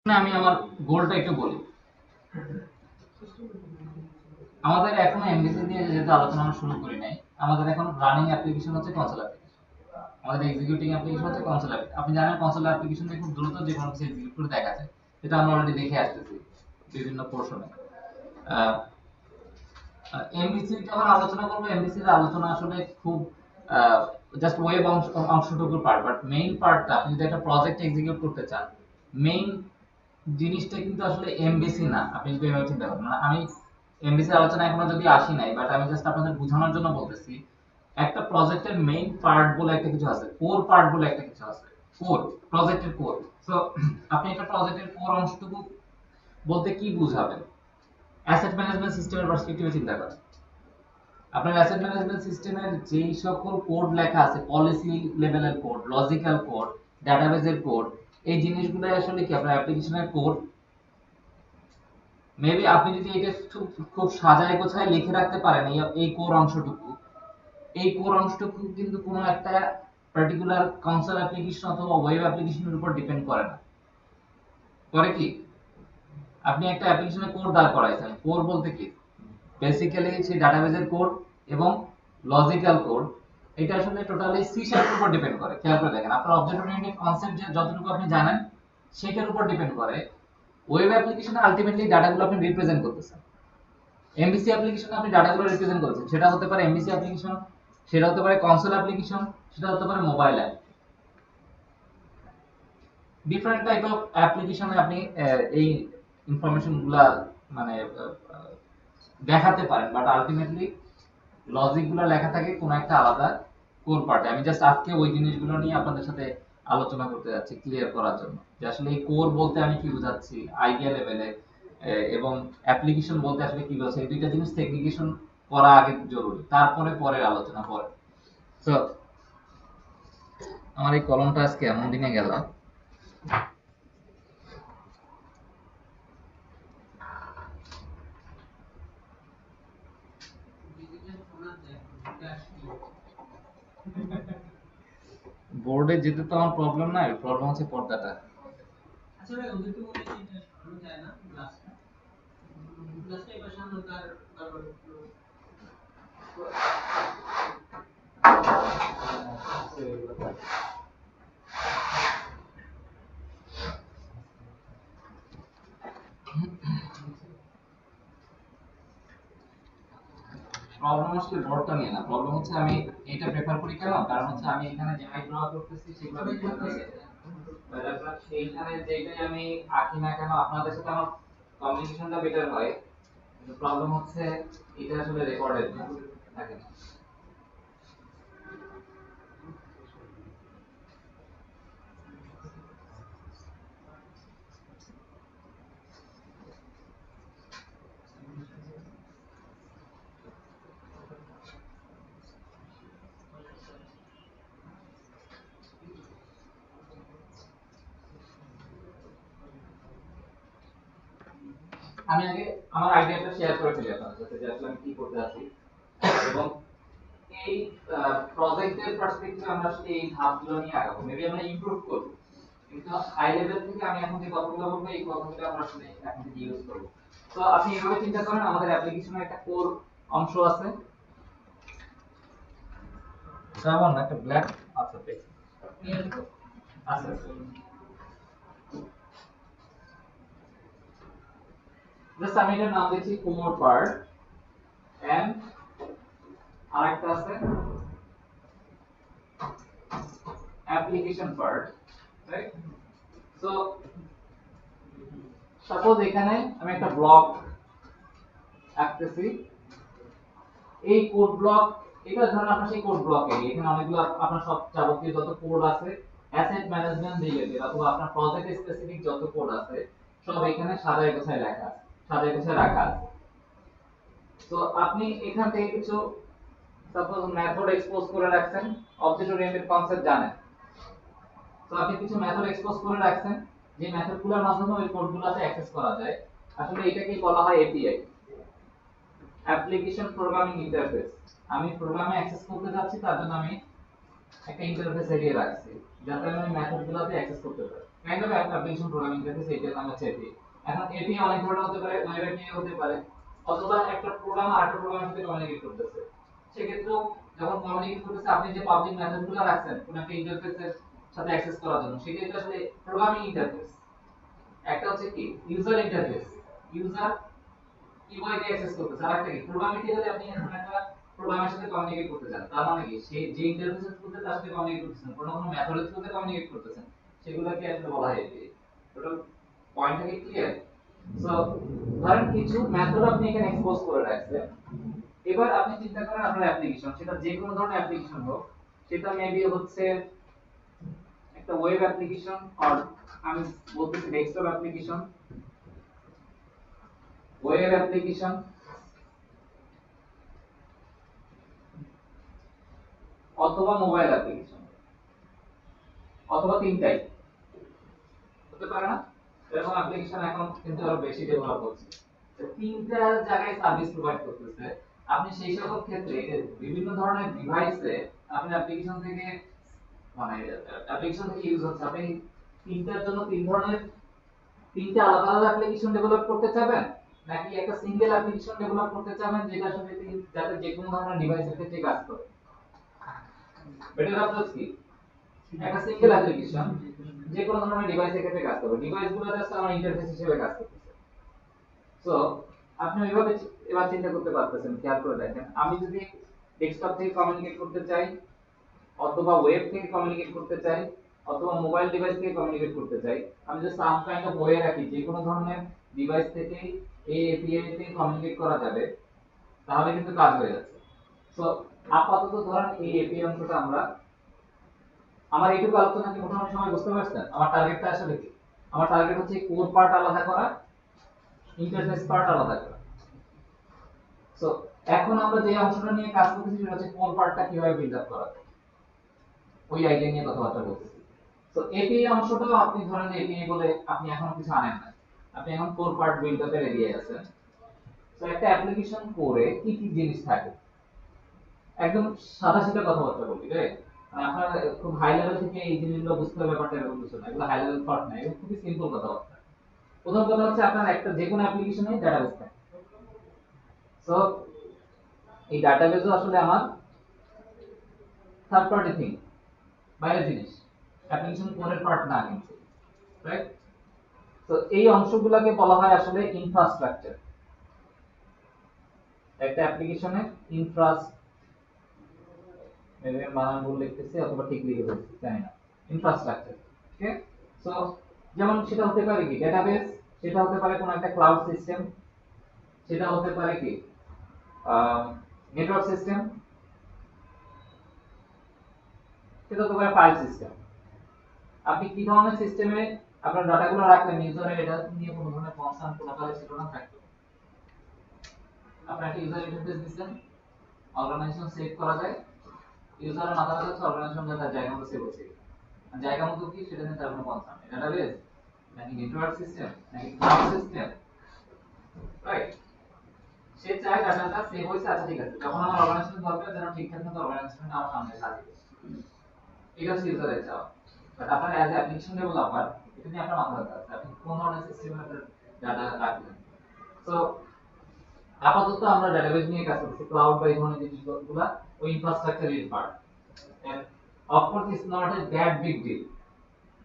না, আমি আমার গোলটা একটু বলি। আমাদের এখনো এমভিসি নিয়ে যেহেতু আলোচনা আমরা শুরু করি নাই, আমাদের এখন রানিং অ্যাপ্লিকেশন হচ্ছে কনসোল অ্যাপ্লিকেশন। আমাদের এক্সিকিউটিং অ্যাপ্লিকেশন হচ্ছে কনসোল অ্যাপ্লিকেশন। আপনি জানেন কনসোল অ্যাপ্লিকেশন দিয়ে খুব দ্রুত যে কোনো কিছু এক্সিকিউট করে দেখা যায়। যেটা আমরা অলরেডি দেখে আসতেছি বিভিন্ন পোর্শনে। এমভিসি যখন আলোচনা করবো, এমভিসির আলোচনা আসলে খুব জাস্ট ওয়েব অংশটুকুর পার্ট, বাট মেইন পার্টটা আপনি যদি একটা প্রজেক্ট এক্সিকিউট করতে চান, মেইন জিনিসটা কিন্তু আসলে এমবিসি না। আপনি যদি এভাবে চিন্তা করেন, মানে আমি এমবিসি আলোচনা এখনো যদি আসি নাই, বাট আমি জাস্ট আপনাদের বোঝানোর জন্য বলতেছি। একটা প্রজেক্টের মেইন পার্ট বলে একটা কিছু আছে, কোর পার্ট বলে একটা কিছু আছে। কোর, প্রজেক্টের কোর। সো আপনি একটা প্রজেক্টের কোর অংশটুকু বলতে কি বুঝাবেন? অ্যাসেট ম্যানেজমেন্ট সিস্টেমের পার্সপেক্টিভে চিন্তা করেন। আপনার অ্যাসেট ম্যানেজমেন্ট সিস্টেমের যেই সকল কোড লেখা আছে, পলিসি লেভেলের কোড, লজিক্যাল কোড, ডাটাবেজের কোড, এই জিনিসগুলো আসলে কি আপনার অ্যাপ্লিকেশনের কোড। মেবি আপনি যদি এটা খুব সাজায় গোছায় লিখে রাখতে পারেন এই কোর অংশটুকু, এই কোর অংশটুকু কিন্তু কোনো একটা পার্টিকুলার কনসোল অ্যাপ্লিকেশন অথবা ওয়েব অ্যাপ্লিকেশনের উপর ডিপেন্ড করে না। করে কি? আপনি একটা অ্যাপ্লিকেশনে কোড দাঁড় করাইছেন, কোর বলতে কি বেসিক্যালি সেই ডাটাবেজের কোড এবং লজিক্যাল কোড। এটা আসলে টোটালি সি শার্পের উপর ডিপেন্ড করে। খেয়াল করে দেখেন, আপনার অবজেক্ট ওরিয়েন্টেড কনসেপ্ট যে যতটুকু আপনি জানেন সেটার উপর ডিপেন্ড করে। ওয়েব অ্যাপ্লিকেশনে আলটিমেটলি ডাটাগুলো আপনি রিপ্রেজেন্ট করতেছেন। এমভিসি অ্যাপ্লিকেশনে আপনি ডাটাগুলো রিপ্রেজেন্ট করছেন, সেটা হতে পারে এমভিসি অ্যাপ্লিকেশন, সেটা হতে পারে কনসোল অ্যাপ্লিকেশন, সেটা হতে পারে mobile app. Different type of অ্যাপ্লিকেশনে আপনি এই ইনফরমেশনগুলা মানে দেখাতে পারেন, বাট আলটিমেটলি লজিকগুলো লেখা থাকে কোন একটা আলাদা কোর পার্টে। আমি জাস্ট আজকে ওই জিনিসগুলো নিয়ে আপনাদের সাথে আলোচনা করতে যাচ্ছি, ক্লিয়ার করার জন্য যে আসলে এই কোর বলতে আমি কি বোঝাচ্ছি আইডিয়া লেভেলে, এবং অ্যাপ্লিকেশন বলতে আসলে কি বোঝাচ্ছে। এই দুইটা জিনিস সেগ্রিগেশন করা আগে জরুরি, তারপরে পরের আলোচনা পরে। তো আমার এই কলমটা আজকে এমন দিনে গেল। বোর্ডে যেতে তো আমার প্রবলেম নাই, প্রবলেম হচ্ছে পর্দাটা। আচ্ছা ভাই, ওদেরকে বলে যে এটা সরানো যায় না গ্লাসটা। গ্লাসটা এবার সামনে তার তারপর প্রবলেম আসলে বোর্ডটা নিয়ে না, প্রবলেম হচ্ছে আমি এটা প্রেফার করি কেন, কারণ হচ্ছে আমি এখানে যে আই ড্র করতেছি সেগুলো দেখতেছি, এইখানে যেটাই আমি আঁকি না কেন আপনাদের সাথে আমার কমিউনিকেশনটা বেটার হয়। কিন্তু প্রবলেম হচ্ছে এটা আসলে রেকর্ডেড না। দেখেন, আমি আগে আমার আইডিয়াটা শেয়ার করে ফেলি আপনাদের সাথে যে আসলে আমি কি করতে যাচ্ছি, এবং এই প্রজেক্টের পার্সপেক্টিভে আমরা আসলে এই ধাপগুলো নিয়ে আগাবো। মেবি আমরা ইমপ্রুভ করব, কিন্তু হাই লেভেল থেকে আমি এখন যে কথাগুলো বলবো এই কথাগুলো আমরা আসলে এখন থেকে ইউজ করব। তো আপনি এভাবে চিন্তা করেন, আমাদের অ্যাপ্লিকেশনের একটা কোর অংশ আছে, যেমন একটা ব্ল্যাক আছে পেজ আছে, জাস্ট আমি এটার নাম দিচ্ছি কোর পার্ট, এন্ড আরেকটা আছে application part, right? So suppose এখানে আমি একটা ব্লক আঁকতেছি, এই কোড ব্লক, এটা ধরেন আপনার সেই কোড ব্লক এরিয়া, এখানে অনেকগুলো আপনার সব যাবতীয় যত কোড আছে অ্যাসেট ম্যানেজমেন্ট রিলেটেড অথবা আপনার প্রজেক্ট স্পেসিফিক যত কোড আছে সব এখানে সাজায় গোছায় লেখা আছে, সাজায় গোছায় রাখা আছে। তো আপনি এখান থেকে কিছু সাপোজ মেথড এক্সপোজ করে রাখছেন, অবজেক্ট ওরিয়েন্টেড কনসেপ্ট জানেন, তো আপনি কিছু মেথড এক্সপোজ করে রাখছেন যে মেথডগুলোর মাধ্যমে ওই কোডগুলোতে অ্যাক্সেস করা যায়। আসলে এটাকেই বলা হয় এপিআই, অ্যাপ্লিকেশন প্রোগ্রামিং ইন্টারফেস। আমি প্রোগ্রামে অ্যাক্সেস করতে যাচ্ছি, তার জন্য আমি একটা ইন্টারফেস এরিয়া রাখছি যাতে আমি মেথডগুলোতে অ্যাক্সেস করতে পারি। Kind of application programming interface, এটার নাম হচ্ছে এপিআই। এখন এপিআই অনেক ধরনের হতে পারে, ওয়েব এপিআই হতে পারে, অথবা একটা প্রোগ্রাম আরেকটা প্রোগ্রামের সাথে কমিউনিকেট করতেছে। সেক্ষেত্রে যখন কমিউনিকেট করতেছে, আপনি যে পাবলিক মেথডগুলো রাখছেন কোন একটা ইন্টারফেসের সাথে অ্যাক্সেস করার জন্য, সেটা কিন্তু আসলে প্রোগ্রামিং ইন্টারফেস। একটা হচ্ছে কি ইউজার ইন্টারফেস, ইউজার কিভাবে অ্যাক্সেস করতেছে, আর একটা কি প্রোগ্রামেটিক্যালি আপনি এখন একটা প্রোগ্রামের সাথে কমিউনিকেট করতে চান, তার মানে কি সে যে ইন্টারফেসের থ্রুতে তার সাথে কমিউনিকেট করতেছেন, কোনো মেথডের থ্রুতে কমিউনিকেট করতেছেন, সেগুলোকে আসলে বলা হয় এপিআই। টোটাল পয়েন্টটা কি ক্লিয়ার? সো ধরেন কিছু মেথড আপনি এখানে এক্সপোজ করে রাখছেন, এবার আপনি চিন্তা করেন আপনার অ্যাপ্লিকেশন, সেটা যে কোনো ধরনের অ্যাপ্লিকেশন হোক, সেটা মেবি হচ্ছে একটা ওয়েব অ্যাপ্লিকেশন, আর আমি বলতেছি ডেস্কটপ অ্যাপ্লিকেশন, ওয়েব অ্যাপ্লিকেশন, অথবা মোবাইল অ্যাপ্লিকেশন, অথবা তিনটাই হতে পারে না? এরকম অ্যাপ্লিকেশন এখন কিন্তু আরো বেশি ডেভেলপ হচ্ছে, তিনটা জায়গায় সার্ভিস প্রোভাইড করতেছে। আপনি সেই সকল ক্ষেত্রে বিভিন্ন ধরনের ডিভাইসে আপনি অ্যাপ্লিকেশন থেকে মানে অ্যাপ্লিকেশন থেকে ইউজ হচ্ছে, আপনি তিনটার জন্য তিন ধরনের তিনটা আলাদা আলাদা অ্যাপ্লিকেশন ডেভেলপ করতে চাবেন, নাকি একটা সিঙ্গেল অ্যাপ্লিকেশন ডেভেলপ করতে চাবেন যেটা আসলে যাতে যে কোনো ধরনের ডিভাইসের ক্ষেত্রে কাজ করে? বেটার অ্যাপ্রোচ কি? একটা সিঙ্গেল অ্যাপ্লিকেশন যে কোনো ধরনের ডিভাইসের ক্ষেত্রে কাজ করবে, ডিভাইসগুলো জাস্ট আমার ইন্টারফেস হিসেবে কাজ করতেছে। সো আপনি ওইভাবে এবার চিন্তা করতে পারতেছেন, খেয়াল করে দেখেন, আমি যদি ডেস্কটপ থেকে কমিউনিকেট করতে চাই, অথবা ওয়েব থেকে কমিউনিকেট করতে চাই, অথবা মোবাইল ডিভাইস থেকে কমিউনিকেট করতে চাই, আমি যদি সাম কাইন্ড অফ ওয়ে রাখি যে কোনো ধরনের ডিভাইস থেকে এই এপিআই তে কমিউনিকেট করা যাবে, তাহলে কিন্তু কাজ হয়ে যাচ্ছে। সো আপাতত ধরেন এই এপিআই অংশটা আমরা, আমার এইটুকু আলোচনা কি মোটামুটি সময় বুঝতে পারছেন? আমার টার্গেটটা আসলে কি? আমার টার্গেট হচ্ছে কোর পার্ট আলাদা করা, ইন্টারফেস পার্ট আলাদা করা। সো এখন আমরা যে অংশটা নিয়ে কাজ করতেছি সেটা হচ্ছে কোর পার্টটা কিভাবে বিল্ড আপ করা যায়, ওই আইডিয়া নিয়ে কথাবার্তা বলতেছি। তো এপিআই অংশটাও আপনি ধরেন এপিআই বলে আপনি এখন কিছু আনেন না, আপনি এখন কোর পার্ট বিল্ড আপের এরিয়ায় আছেন। তো একটা অ্যাপ্লিকেশন কোরে কি কি জিনিস থাকে, একদম সাদা সিধা কথাবার্তা বলি রে, মানে আপনার খুব হাই লেভেল থেকে এই জিনিসগুলো বুঝতে হবে ব্যাপারটা এরকম কিছু না, এগুলো হাই লেভেল থট না, এগুলো খুবই সিম্পল কথাবার্তা। প্রথম কথা হচ্ছে আপনার একটা যে কোনো অ্যাপ্লিকেশনে ডাটাবেস থাকে। সো এই ডাটাবেসও আসলে আমার থার্ড পার্টি থিং, বাইরের জিনিস, অ্যাপ্লিকেশন কোরের পার্ট না কিন্তু, রাইট? তো এই অংশগুলোকে বলা হয় আসলে ইনফ্রাস্ট্রাকচার। একটা অ্যাপ্লিকেশনের বানান ভুল লিখতেছি অথবা ঠিক লিখে ফেলছি জানি না, ইনফ্রাস্ট্রাকচার। ওকে, সো যেমন সেটা হতে পারে কি ডেটাবেস, সেটা হতে পারে কোন একটা ক্লাউড সিস্টেম, সেটা হতে পারে কি নেটওয়ার্ক সিস্টেম, সেটা হতে পারে ফাইল সিস্টেম। আপনি কি ধরনের সিস্টেমে আপনার ডাটাগুলো রাখলেন, ইউজারের এটা নিয়ে কোনো ধরনের কনসার্ন কোনো কালে ছিল না থাকতো, আপনি একটা ইউজার ইন্টারফেস দিচ্ছেন, অর্গানাইজেশন সেভ করা যায়, ইউজারের মাথা ব্যথা হচ্ছে অর্গানাইজেশন তার জায়গা মতো সেভ হচ্ছে, জায়গা মতো কি সেটা নিয়ে তার কোনো কনসার্ন নেই, ডাটাবেস নাকি নেটওয়ার্ক সিস্টেম নাকি ক্লাউড সিস্টেম, রাইট? সে চায় ডাটাটা সেভ হইছে, আচ্ছা ঠিক আছে, যখন আমার অর্গানাইজেশন দরকার যেন ঠিকঠাক মতো অর্গানাইজেশনটা আমার সামনে সাজিয়ে, এটা হচ্ছে ইউজারের চাওয়া। বাট আপনার অ্যাজ অ্যাপ্লিকেশন ডেভেলপার এটা নিয়ে আপনার মাথা ব্যথা আছে, আপনি কোন ধরনের সিস্টেমে আপনার ডাটা রাখবেন। সো আপাতত আমরা ডাটাবেস নিয়ে কাজ করছি, ক্লাউড বা এই ধরনের জিনিসগুলো ওই ইনফ্রাস্ট্রাকচার এর part, and of course it's not a that big deal.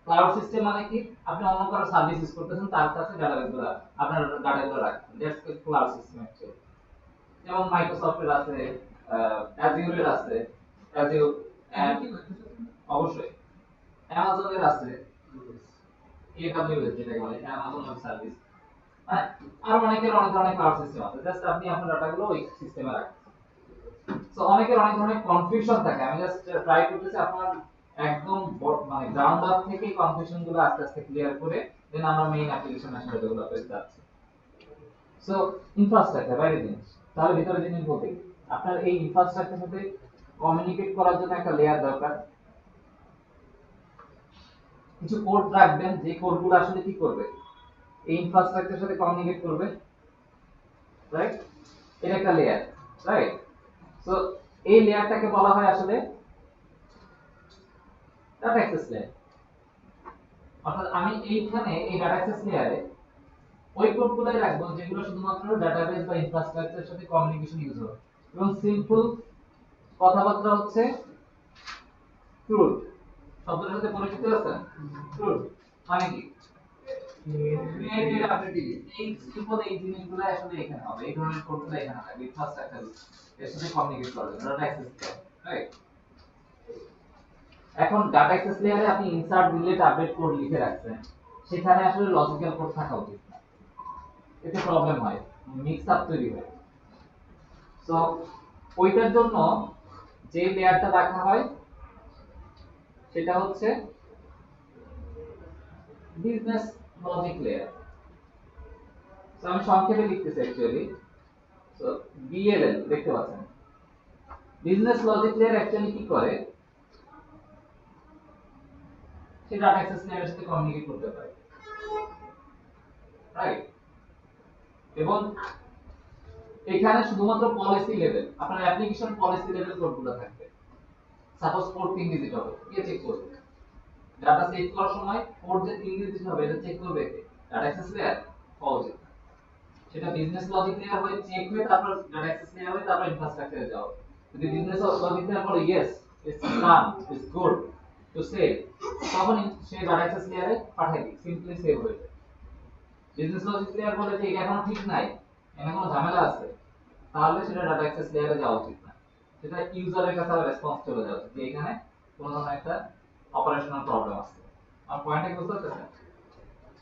Cloud system মানে কি, আপনি অন্য কারো সার্ভিস ইউজ করতেছেন, তার কাছে ডাটাবেসগুলো আপনার ডাটাগুলো রাখছেন, দ্যাটস ক্লাউড সিস্টেম অ্যাকচুয়ালি। যেমন মাইক্রোসফটের আছে, অ্যাজিউরের আছে, অ্যাজিউর এন্ড অবশ্যই অ্যামাজনের আছে, এডব্লিউএস যেটাকে বলে অ্যামাজন ওয়েব সার্ভিস, আর অনেকের অনেক ধরনের ক্লাউড সিস্টেম আছে, জাস্ট আপনি আপনার ডাটাগুলো ওই সিস্টেমে রাখছেন। সো অনেকের অনেক ধরনের কনফিউশন থাকে, আমি জাস্ট ট্রাই করতেছি আপনার একদম মানে গ্রাউন্ড আপ থেকে কনফিউশন গুলো আস্তে আস্তে ক্লিয়ার করে দেন আমরা মেইন অ্যাপ্লিকেশন আসলে ডেভেলপ করতে যাচ্ছি। সো ইনফ্রাস্ট্রাকচার বাইরে জিনিস, তাহলে ভিতরে জিনিস বলতে কি? আপনার এই ইনফ্রাস্ট্রাকচার সাথে কমিউনিকেট করার জন্য একটা লেয়ার দরকার, কিছু কোড রাখবেন যে কোডগুলো আসলে কি করবে, এই ইনফ্রাস্ট্রাকচারের সাথে কমিউনিকেট করবে, রাইট? এটা একটা লেয়ার, রাইট? সো এই লেয়ারটাকে বলা হয় আসলে ডাটা অ্যাক্সেস লেয়ার। অর্থাৎ আমি এইখানে এই ডাটা অ্যাক্সেস লেয়ারে ওই কোডগুলাই রাখবো যেগুলো শুধুমাত্র ডাটাবেস বা ইনফ্রাস্ট্রাকচারের সাথে কমিউনিকেশন ইউজ হবে এবং সিম্পল কথাবার্তা হচ্ছে ট্রুথ। শব্দটার সাথে পরিচিত আছেন? ট্রুথ মানে কি? Created update. এই সিম্পল এই জিনিসগুলো আসলে এখানে হবে, এই ধরনের কোডগুলো এখানে হবে ইনফ্রাস্ট্রাকচার এর সাথে কমিউনিকেট করবে ডাটা অ্যাক্সেস রাইট। এখন ডাটা অ্যাক্সেস লেয়ারে আপনি ইনসার্ট ডিলিট আপডেট কোড লিখে রাখছেন, সেখানে আসলে লজিক্যাল কোড থাকা উচিত না, এতে প্রবলেম হয়, মিক্স আপ তৈরি হয়। সো ওইটার জন্য যে লেয়ারটা রাখা হয় সেটা হচ্ছে বিজনেস লজিক লেয়ার। তো আমি সংক্ষেপে লিখতেছি অ্যাকচুয়ালি। তো বিএলএল দেখতে পাচ্ছেন, বিজনেস লজিক লেয়ার অ্যাকচুয়ালি কি করে, সে ডাটা অ্যাক্সেস লেয়ারের সাথে কমিউনিকেট করতে পারে রাইট। এবং এখানে শুধুমাত্র পলিসি লেভেল, আপনার অ্যাপ্লিকেশন পলিসি লেভেল কোডগুলো থাকবে। সাপোজ কোড 3 ডিজিট হবে, কে চেক করবে? ডাটা সেভ করার সময় কোড যে 3 ডিজিট হবে এটা চেক করবে কে? ডাটা অ্যাক্সেস লেয়ার হওয়া উচিত। সেটা বিজনেস লজিক লেয়ার হয়ে চেক হয়ে তারপর ডাটা অ্যাক্সেস লেয়ার হয়ে তারপর ইনফ্রাস্ট্রাকচারে যাও। যদি বিজনেস লজিক লেয়ার বলে yes it's done it's good to save, তখন সে ডাটা অ্যাক্সেস লেয়ারে পাঠিয়ে দিই, সিম্পলি সেভ হয়ে যায়। বিজনেস লজিক লেয়ার বলে যে এটা এখনো ঠিক নাই, এখানে কোনো ঝামেলা আছে, তাহলে সেটা ডাটা অ্যাক্সেস লেয়ারে যাওয়া উচিত না, সেটা ইউজারের কাছে আবার রেসপন্স চলে যাওয়া উচিত যে এখানে কোনো ধরনের একটা অপারেশনাল প্রবলেম আছে। আর পয়েন্টটা বুঝতে পারছেন?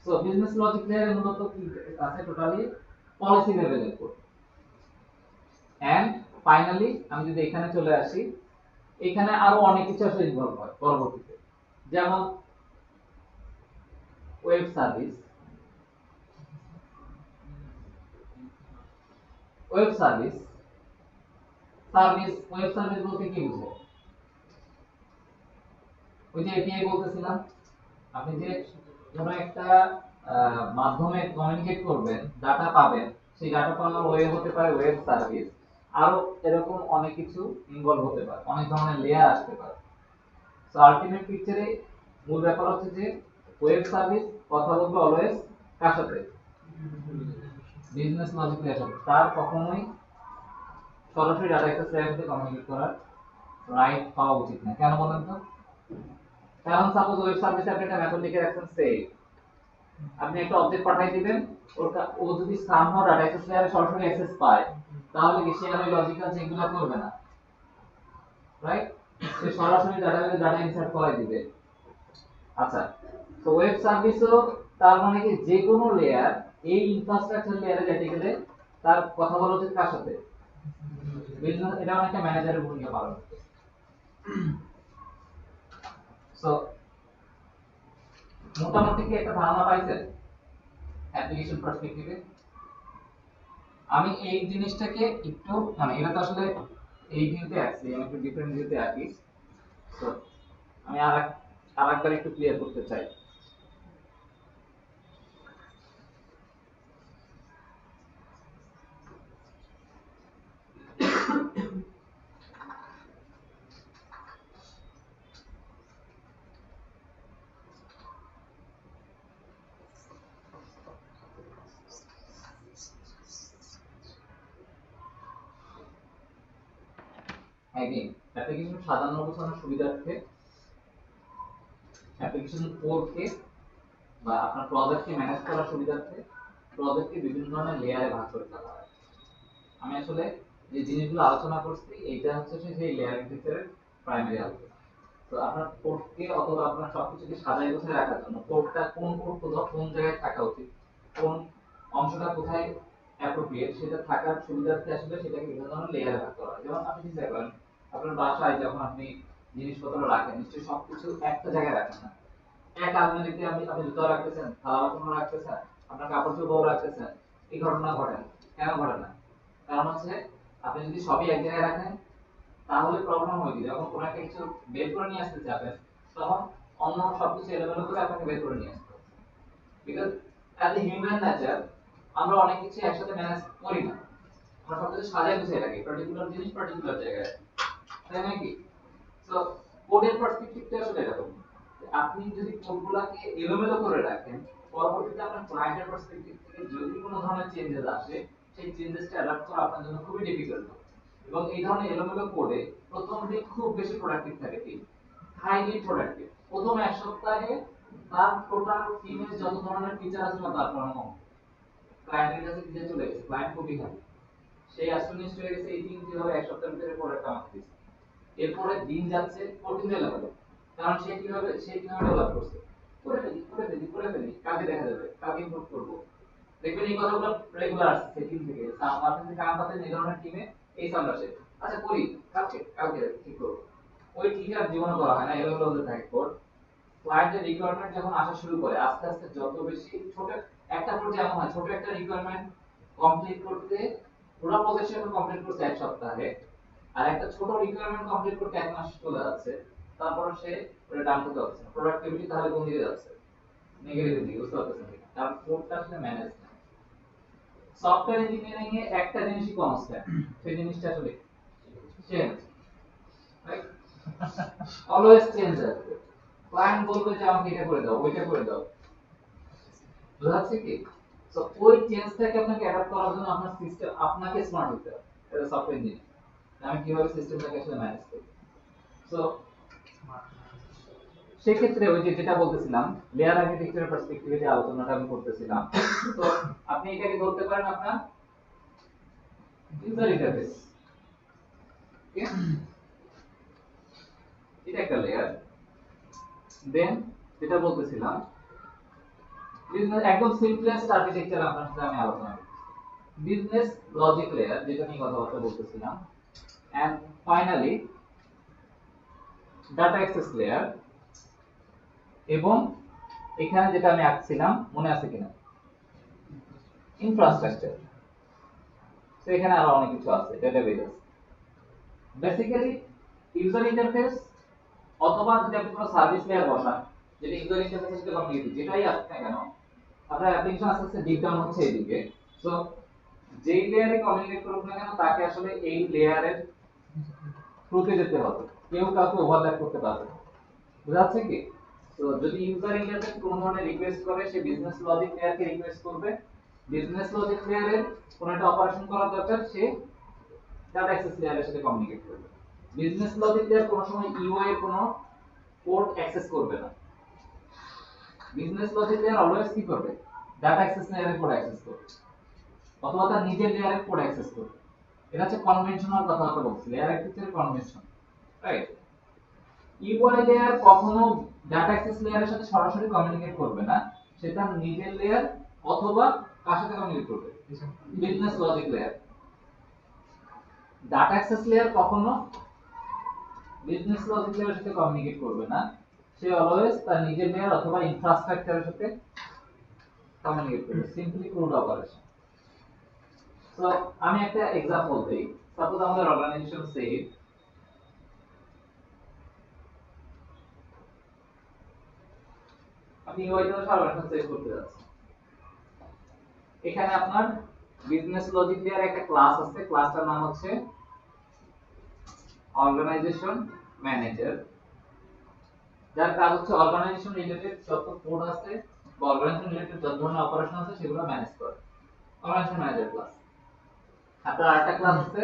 সো বিজনেস লজিক লেয়ারে মূলত কি আছে, টোটালি পলিসি লেভেলের কোড। এন্ড ফাইনালি আমি যদি এখানে চলে আসি, এখানে আরো অনেক কিছু আসলে ইনভলভ হয় পরবর্তীতে, যেমন web service. Web service web service বলতে কি বুঝো? ওই যে এপিআই বলতেছিলাম, আপনি যে কোনো একটা মাধ্যমে কমিউনিকেট করবেন, ডাটা পাবেন, সেই ডাটা পাওয়ার ওয়ে হতে পারে ওয়েব সার্ভিস, আরো এরকম অনেক কিছু ইনভলভ হতে পারে, অনেক ধরনের লেয়ার আসতে পারে। সো আলটিমেট পিকচারে মূল ব্যাপার হচ্ছে যে ওয়েব সার্ভিস কথা বলবে অলওয়েজ কার সাথে? বিজনেস লজিক লেয়ার সাথে। তার কখনোই সরাসরি ডাটা অ্যাক্সেস লেয়ার সাথে কমিউনিকেট করার রাইট পাওয়া উচিত না। কেন বলেন তো? কারণ সাপোজ ওয়েব সার্ভিসে আপনি একটা মেথড লিখে রাখছেন সেভ, আপনি একটা অবজেক্ট পাঠিয়ে দিবেন, ও যদি সামহাও ডাটা অ্যাক্সেস লেয়ারে সরাসরি অ্যাক্সেস পায়, তাহলে কি সে আর ওই লজিক্যাল চেকগুলো করবে না, রাইট? সে সরাসরি ডাটা ইনসার্ট করাই দিবে। আচ্ছা, তো ওয়েব সার্ভিসও তার মানে কি যে কোনো লেয়ার এই ইনফ্রাস্ট্রাকচার লেয়ারে যেতে গেলে তার কথা বলা উচিত কার সাথে? বিজনেস, এটা অনেকটা ম্যানেজারের ভূমিকা পালন করে। সো মোটামুটি কি একটা ধারণা পাইছেন অ্যাপ্লিকেশন পার্সপেক্টিভে? আমি এই জিনিসটাকে একটু মানে এটা তো আসলে এই ভিউতে আছি, আমি একটু ডিফারেন্ট ভিউতে আছি। তো আমি আরেকবার একটু ক্লিয়ার করতে চাই। অ্যাগেইন অ্যাপ্লিকেশন সাজানো গোছানোর সুবিধার্থে অ্যাপ্লিকেশন কোডকে বা আপনার প্রজেক্টকে ম্যানেজ করার সুবিধার্থে প্রজেক্টকে বিভিন্ন ধরনের লেয়ারে ভাগ করে ফেলা হয়। আমি আসলে যে জিনিসগুলো আলোচনা করছি এইটা হচ্ছে সেই লেয়ারিং ফিচারের প্রাইমারি আলোচনা। তো আপনার কোডকে অথবা আপনার সবকিছুকে সাজাই গোছায় রাখার জন্য কোডটা কোন কোন জায়গায় থাকা উচিত, কোন অংশটা কোথায় অ্যাপ্রোপ্রিয়েট, সেটা থাকার সুবিধার্থে আসলে সেটাকে বিভিন্ন ধরনের লেয়ারে ভাগ করা হয়। যেমন আপনি চিন্তা করেন আপনার বাসায় যখন আপনি জিনিসপত্র রাখেন, নিশ্চয়ই সবকিছু একটা জায়গায় রাখেন না। এক আলমারিতে আপনি জুতা রাখতেছেন, থালা বাসন রাখতেছেন, আপনার কাপড় চোপড় রাখতেছেন, এই ঘটনা ঘটে না। কেন ঘটে না? কারণ হচ্ছে আপনি যদি সবই এক জায়গায় রাখেন তাহলে প্রবলেম হয় কি, যখন কোনো একটা কিছু বের করে নিয়ে আসতে যাবেন তখন অন্য সবকিছু এলোমেলো করে আপনাকে বের করে নিয়ে আসতে হবে। Because as a human nature আমরা অনেক কিছু একসাথে ম্যানেজ করি না, আমরা সবকিছু সাজায় গুছিয়ে রাখি, পার্টিকুলার জিনিস পার্টিকুলার জায়গায়, তাই নাকি? তো কোডের পার্সপেক্টিভটা আসলে এরকম। আপনি যদি কোডগুলোকে এলোমেলো করে রাখেন, পরবর্তীতে আপনার ক্লায়েন্টের পার্সপেক্টিভ থেকে যদি কোনো ধরনের চেঞ্জেস আসে, সেই চেঞ্জেসটা অ্যাডাপ্ট করা আপনার জন্য খুবই ডিফিকাল্ট হবে। এবং এই ধরনের এলোমেলো কোডে প্রথম দিন খুব বেশি প্রোডাক্টিভ থাকে টিম, হাইলি প্রোডাক্টিভ। প্রথম এক সপ্তাহে তার টোটাল টিমের যত ধরনের ফিচার আছে তার পড়ানো ক্লায়েন্টের কাছে দিয়ে চলে গেছে, ক্লায়েন্ট খুবই হ্যাপি। সেই অ্যাস্টনিশড হয়ে গেছে এই টিম কিভাবে এক সপ্তাহের ভিতরে প্রোডাক্ট আমাকে দিচ্ছে। এরপরে দিন যাচ্ছে 14 লেভেলে, কারণ সে কিভাবে ডেভেলপ করছে, করে ফেলি কালকে দেখা যাবে, কালকে ইমপ্রুভ করবো। দেখবেন এই কথাগুলো রেগুলার আসছে সেটিং থেকে, আপনি যে কাম পাচ্ছেন এই ধরনের টিমে এই সাউন্ড আসে, আচ্ছা করি কালকে ঠিক করবো। ওই ঠিক আর জীবনে করা হয় না, এলোমেলো হতে থাকে কোড। ক্লায়েন্টের রিকোয়ারমেন্ট যখন আসা শুরু করে আস্তে আস্তে যত বেশি ছোট একটা পর্যায়ে এমন হয়, ছোট একটা রিকোয়ারমেন্ট কমপ্লিট করতে পুরো প্রজেক্ট কমপ্লিট করতে এক সপ্তাহে, আর একটা ছোট রিকোয়ারমেন্ট কমপ্লিট করতে এক মাস চলে যাচ্ছে, তারপর সে ওটা ডান করতে পারছে না। প্রোডাক্টিভিটি তাহলে কোন দিকে যাচ্ছে? নেগেটিভ দিকে, বুঝতে পারছেন কিনা? কারণ কোডটা আসলে ম্যানেজ না। সফটওয়্যার ইঞ্জিনিয়ারিং এ একটা জিনিসই কনস্ট্যান্ট, সেই জিনিসটা আসলে চেঞ্জ, রাইট? অলওয়েজ চেঞ্জ আসবে। ক্লায়েন্ট বলবে যে আমাকে এটা করে দাও, ওইটা করে দাও, বুঝা যাচ্ছে কি? সো ওই চেঞ্জটাকে আপনাকে অ্যাডাপ্ট করার জন্য আপনার সিস্টেম, আপনাকে স্মার্ট হতে হবে এজ সফটওয়্যার ইঞ্জিনিয়ার। আমি কিভাবে সিস্টেমটাকে আসলে ম্যানেজ করি। সো সেক্ষেত্রে ওই যে যেটা বলতেছিলাম, লেয়ার আর্কিটেকচারের পার্সপেক্টিভে যে আলোচনাটা আমি করতেছিলাম, তো আপনি এটাকে ধরতে পারেন আপনার ইউজার ইন্টারফেস, এটা একটা লেয়ার। দেন যেটা বলতেছিলাম বিজনেস, একদম সিম্পলেস্ট আর্কিটেকচার আপনার সাথে আমি আলোচনা করি, বিজনেস লজিক লেয়ার, যেটা নিয়ে কথাবার্তা বলতেছিলাম। And finally data access layer, এবং এখানে যেটা আমি আঁকছিলাম মনে আছে কিনা, ইনফ্রাস্ট্রাকচার। তো এখানে আরো অনেক কিছু আছে, ডেটাবেস আছে। বেসিক্যালি ইউজার ইন্টারফেস, অথবা যদি আপনি কোনো সার্ভিস লেয়ার বসান যেটা ইউজার ইন্টারফেসের সাথে কমিউনিকেট, যেটাই আসছে না কেন, আপনার অ্যাপ্লিকেশন আস্তে আস্তে ডিপ ডাউন হচ্ছে এদিকে। সো যেই লেয়ারে কমিউনিকেট করুক না কেন, তাকে আসলে এই লেয়ারের থ্রুতে যেতে হবে, কেউ কাউকে ওভারল্যাপ করতে পারবে না, বুঝা যাচ্ছে কি? তো যদি ইউজার ইন্টারফেস কোনো ধরনের রিকোয়েস্ট করে, সে বিজনেস লজিক লেয়ারকে রিকোয়েস্ট করবে, বিজনেস লজিক লেয়ারের কোনো একটা অপারেশন করার দরকার, সে ডাটা অ্যাক্সেস লেয়ারের সাথে কমিউনিকেট করবে। বিজনেস লজিক লেয়ার কোনো সময় ইউআই এর কোনো কোড অ্যাক্সেস করবে না, বিজনেস লজিক লেয়ার অলওয়েজ কি করবে, ডাটা অ্যাক্সেস লেয়ারের কোড অ্যাক্সেস করবে, অথবা তার নিজের লেয়ারের কোড অ্যাক্সেস করবে। এটা হচ্ছে কনভেনশনাল কথাবার্তা বলছি, লেয়ার আর্কিটেকচারের কনভেনশন, রাইট? ইউআই লেয়ার কখনো ডাটা অ্যাক্সেস লেয়ারের সাথে সরাসরি কমিউনিকেট করবে না, সেটা নিজের লেয়ার অথবা কার সাথে কমিউনিকেট করবে, business logic layer. Data access layer কখনো বিজনেস লজিক লেয়ারের সাথে কমিউনিকেট করবে না, সে অলওয়েজ তার নিজের লেয়ার অথবা ইনফ্রাস্ট্রাকচারের সাথে কমিউনিকেট করবে, সিম্পলি ক্রুড অপারেশন। তো আমি একটা एग्जांपल দেই। সাপোজ আমাদের অর্গানাইজেশন সে, আপনি ইউআই দ্বারা অর্গানাইজেশন সেভ করতে যাচ্ছেন। এখানে আপনার বিজনেস লজিক লেয়ারে একটা ক্লাস আছে, ক্লাসটার নাম হচ্ছে অর্গানাইজেশন ম্যানেজার, যার কাজ হচ্ছে অর্গানাইজেশন রিলেটেড যত কোড আছে বা অর্গানাইজেশন রিলেটেড যত ধরনের অপারেশন আছে সেগুলো ম্যানেজ করে, অর্গানাইজেশন ম্যানেজার ক্লাস। আপনার আরেকটা ক্লাস আছে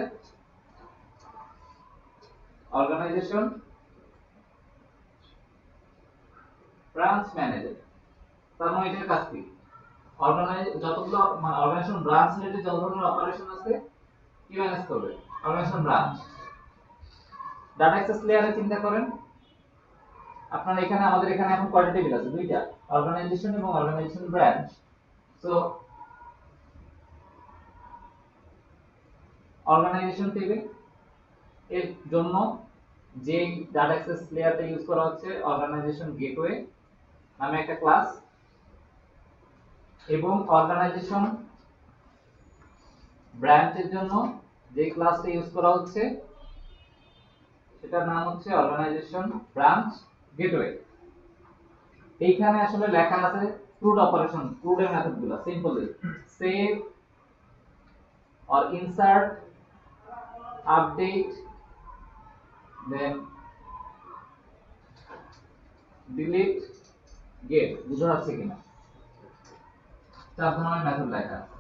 অর্গানাইজেশন ব্রাঞ্চ ম্যানেজার, তার মানে এটার কাজ কি, যতগুলো অর্গানাইজেশন ব্রাঞ্চ রিলেটেড যত ধরনের অপারেশন আছে কি ম্যানেজ করবে, অর্গানাইজেশন ব্রাঞ্চ। ডাটা অ্যাক্সেস লেয়ারে চিন্তা করেন, আপনার এখানে আমাদের এখানে এখন কয়টা টেবিল আছে, দুইটা, অর্গানাইজেশন এবং organization branch. So organization table এর জন্য যে ডাটা অ্যাক্সেস লেয়ারটা ইউজ করা হচ্ছে অর্গানাইজেশন গেটওয়ে নামে একটা ক্লাস, এবং অর্গানাইজেশন ব্রাঞ্চের জন্য যে ক্লাসটা ইউজ করা হচ্ছে সেটার নাম হচ্ছে অর্গানাইজেশন ব্রাঞ্চ গেটওয়ে। এইখানে আসলে লেখা আছে ক্রুড অপারেশন, ক্রুডের মেথডগুলো simply save or insert, update, then delete get বুঝা যাচ্ছে কিনা? চার ধরনের মেথড লেখা আছে।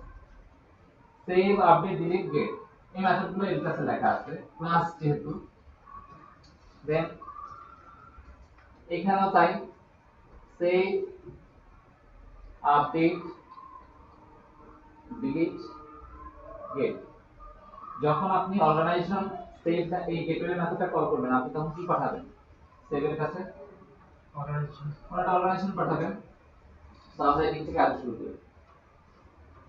সেভ, আপডেট, ডিলিট, গেট, এই মেথডগুলো এর কাছে লেখা আছে ক্লাস যেহেতু। দেন এখানেও তাই, সেভ, আপডেট, ডিলিট, গেট। যখন আপনি অর্গানাইজেশন সেভ এই গেটওয়ে মেথডটা কল করবেন, আপনি তখন কি পাঠাবেন সেভের কাছে? অর্গানাইজেশন পাঠাবেন। তাহলে এদিক থেকে আগে শুরু করি।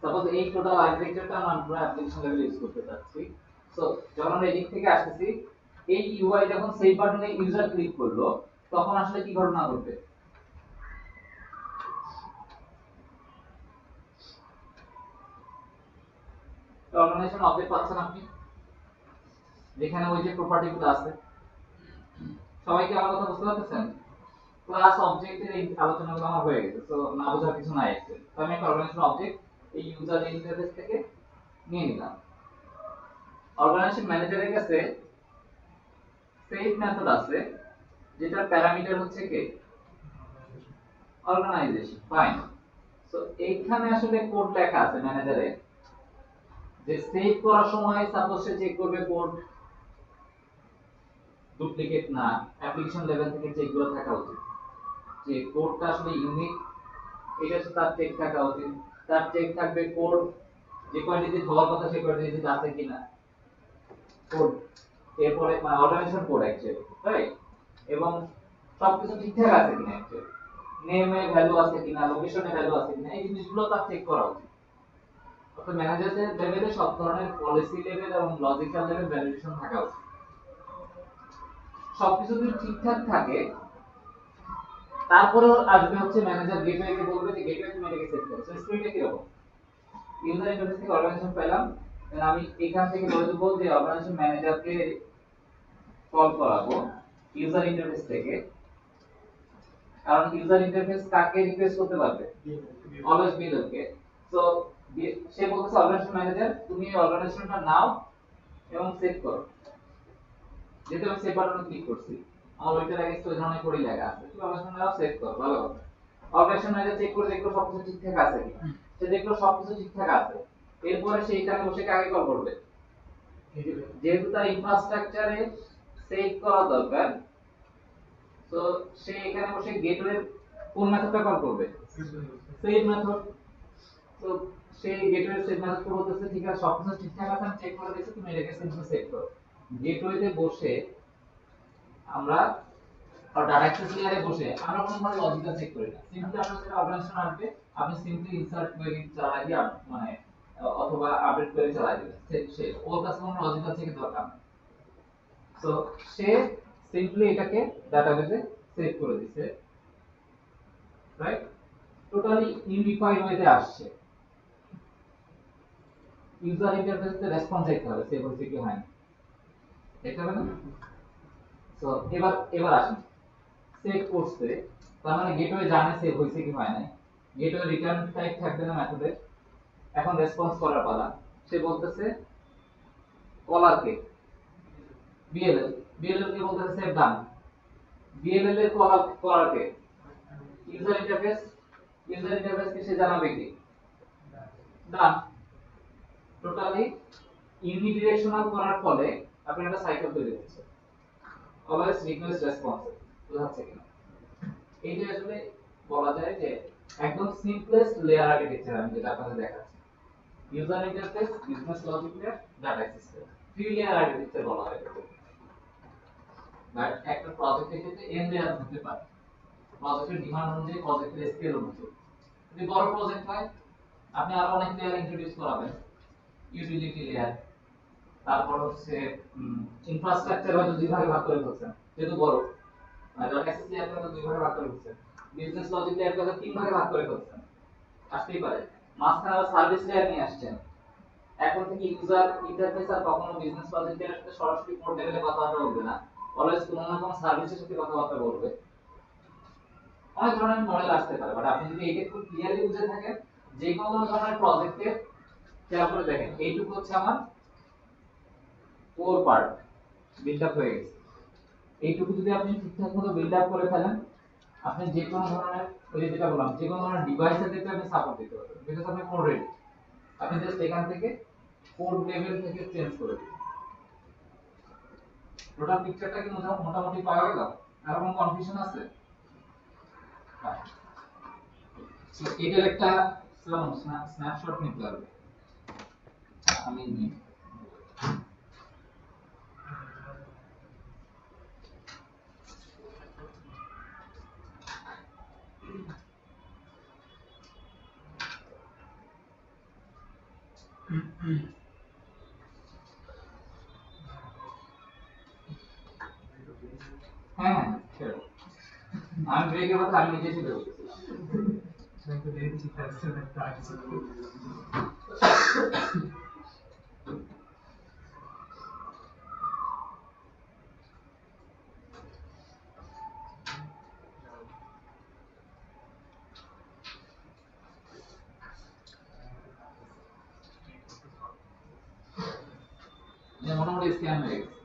সাপোজ এই টোটাল আর্কিটেকচারটা আমরা অ্যাপ্লিকেশন লেভেলে ইউজ করতে যাচ্ছি। সো যখন আমরা এদিক থেকে আসতেছি, এই ইউআই যখন সেভ বাটনে ইউজার ক্লিক করলো, তখন আসলে কি ঘটনা ঘটবে? অর্গানাইজেশন অবজেক্ট পাচ্ছেন আপনি, যেখানে ওই যে প্রপার্টিগুলো আছে। সবাইকে আমার কথা বুঝতে পারতেছেন? ক্লাস অবজেক্টের এই আলোচনাগুলো আমার হয়ে গেছে, তো না বোঝার কিছু নাই অ্যাকচুয়ালি। তো আমি একটা অর্গানাইজেশন অবজেক্ট এই ইউজার ইন্টারফেস থেকে নিয়ে নিলাম। অর্গানাইজেশন ম্যানেজারের কাছে সেভ মেথড আছে, যেটার প্যারামিটার হচ্ছে কি অর্গানাইজেশন। ফাইন। সো এইখানে আসলে কোড লেখা আছে ম্যানেজারে, যে সেভ করার সময় সাপোজ সে চেক করবে কোড ডুপ্লিকেট না, অ্যাপ্লিকেশন লেভেল থেকে চেকগুলো থাকা উচিত, যে কোডটা আসলে ইউনিক, এটা তার চেক থাকা উচিত। তার চেক থাকবে কোড যে কোয়ান্টিটি হওয়ার কথা সেই কোয়ান্টিটি আছে কিনা, কোড এরপরে অর্গানাইজেশন কোড অ্যাকচুয়ালি, রাইট? এবং সবকিছু ঠিকঠাক আছে কিনা, অ্যাকচুয়ালি নেমে ভ্যালু আছে কিনা, লোকেশনে ভ্যালু আছে কিনা, এই জিনিসগুলো তার চেক করা উচিত। অর্থাৎ ম্যানেজারের লেভেলে সব ধরনের পলিসি লেভেল এবং লজিক্যাল লেভেল ভ্যালিডেশন থাকা উচিত। সবকিছু যদি ঠিকঠাক থাকে, তারপরে আসবে হচ্ছে ম্যানেজার গেটওয়েকে বলবে যে গেটওয়ে তুমি এটাকে সেট করো। সো স্ক্রিনটা কি রকম? ইউজার ইন্টারফেস থেকে অর্গানাইজেশন পেলাম, দেন আমি এখান থেকে বলে দেবো যে অর্গানাইজেশন ম্যানেজারকে কল করাবো ইউজার ইন্টারফেস থেকে। কারণ ইউজার ইন্টারফেস কাকে রিকোয়েস্ট করতে পারবে? অলওয়েজ বিল্ডারকে। সো সে বলছে অর্গানাইজেশন ম্যানেজার তুমি এই অর্গানাইজেশনটা নাও এবং সেট করো। যেহেতু আমি সেভ বাটনে ক্লিক করছি, আমার ওইটার আগে ওই ধরনের করে লেখা আছে, তুমি অর্গানাইজেশন নাও সেভ করো, ভালো কথা। অর্গানাইজেশন ম্যানেজার চেক করে দেখলো সবকিছু ঠিকঠাক আছে কিনা। সে দেখলো সবকিছু ঠিকঠাক আছে, এরপরে সে এখানে বসে কাকে কল করবে? যেহেতু তার ইনফ্রাস্ট্রাকচারে সেভ করা দরকার, তো সে এখানে বসে গেটওয়ে কোন মেথডটা কল করবে? Save method. তো সে গেটওয়ে সেভ মেথড কল করতেছে, ঠিক আছে সবকিছু ঠিকঠাক আছে আমি চেক করে দেখছি, তুমি এটাকে সিম্পলি সেভ করো। গেটওয়েতে বসে আমরা ডাটা অ্যাক্সেস লেয়ারে বসে আমরা কোনো ধরনের লজিক্যাল চেক করি না। সিম্পলি আপনার যেটা অর্গানাইজেশন আসবে, আপনি সিম্পলি ইনসার্ট কোয়েরি চালাই দিয়ে মানে অথবা আপডেট কোয়েরি চালাই দিবেন, শেষ। ওর কাছে কোনো লজিক্যাল চেকের দরকার নেই। সো সে সিম্পলি এটাকে ডাটাবেসে সেভ করে দিছে, রাইট? টোটালি ইউনিফাইড ওয়েতে আসছে। ইউজার ইন্টারফেসে রেসপন্স দেখতে হবে সেভ হচ্ছে কি হয়নি, দেখতে হবে না? সো এবার আসেন, সেভ করছে তার মানে গেটওয়ে জানে সেভ হয়েছে কি হয় নাই। গেটওয়ে রিটার্ন টাইপ থাকবে না মেথডে। এখন রেসপন্স করার পালা। সে বলতেছে কলার কে বিএলএল, বিএলএল কে বলতেছে সেভ ডান। বিএলএল এর কলার কে ইউজার ইন্টারফেস, ইউজার ইন্টারফেস কে সে জানাবে কি ডান। টোটালি ইউনিডিরেকশনাল করার ফলে আপনি একটা সাইকেল তৈরি হচ্ছে, অলওয়েজ রিকোয়েস্ট রেসপন্স, বুঝাচ্ছে কিনা? এইটা আসলে বলা যায় যে একদম সিম্পলেস্ট লেয়ার আর্কিটেকচার আমি যেটা আপনাদের দেখাচ্ছি। User interface, business logic layer, data system, three layer architecture বলা হয় এটাকে। বাট একটা প্রজেক্টের ক্ষেত্রে এন লেয়ার হতে পারে, প্রজেক্টের ডিমান্ড অনুযায়ী, প্রজেক্টের স্কেল অনুযায়ী। যদি বড় প্রজেক্ট হয় আপনি আরো অনেক লেয়ার ইন্ট্রোডিউস করাবেন, ইউটিলিটি লেয়ার, তারপর হচ্ছে ইনফ্রাস্ট্রাকচার হয়তো দুই ভাগে ভাগ করে ফেলছেন যেহেতু বড়, ডাটা অ্যাক্সেস লেয়ার হয়তো দুই ভাগে ভাগ করে ফেলছেন, বিজনেস লজিক লেয়ার হয়তো তিন ভাগে ভাগ করে ফেলছেন, আসতেই পারে। মাঝখানে আবার সার্ভিস লেয়ার নিয়ে আসছেন, এখন থেকে ইউজার ইন্টারফেস আর কখনো বিজনেস লজিক লেয়ারের সাথে সরাসরি কোড লেভেলে কথাবার্তা বলবে না, অলওয়েজ কোনো না কোনো সার্ভিসের সাথে কথাবার্তা বলবে। অনেক ধরনের মডেল আসতে পারে, বাট আপনি যদি এইটা খুব ক্লিয়ারলি বুঝে থাকেন, যে কোনো ধরনের প্রজেক্টের খেয়াল করে দেখেন, এইটুকু হচ্ছে আমার কোর পার্ট বিল্ড আপ হয়ে গেছে। এইটুকু যদি আপনি ঠিকঠাক মতো বিল্ড আপ করে ফেলেন, আপনি যে কোনো ধরনের ওই যে যেটা বললাম যে কোনো ধরনের ডিভাইসের ক্ষেত্রে আপনি সাপোর্ট দিতে পারবেন বিকজ আপনি কোড রেডি আপনি জাস্ট এখান থেকে কোড লেভেল থেকে চেঞ্জ করে দিন টোটাল পিকচারটা কি মোটামুটি পাওয়া গেল আর কোনো কনফিউশন আছে সো এটার একটা স্ন্যাপশট নিতে হবে আমি নিই হ্যাঁ হ্যাঁ sure. আমি ব্রেকের কথা আমি নিজে ছিল মোটামুটি স্ক্যান হয়ে গেছে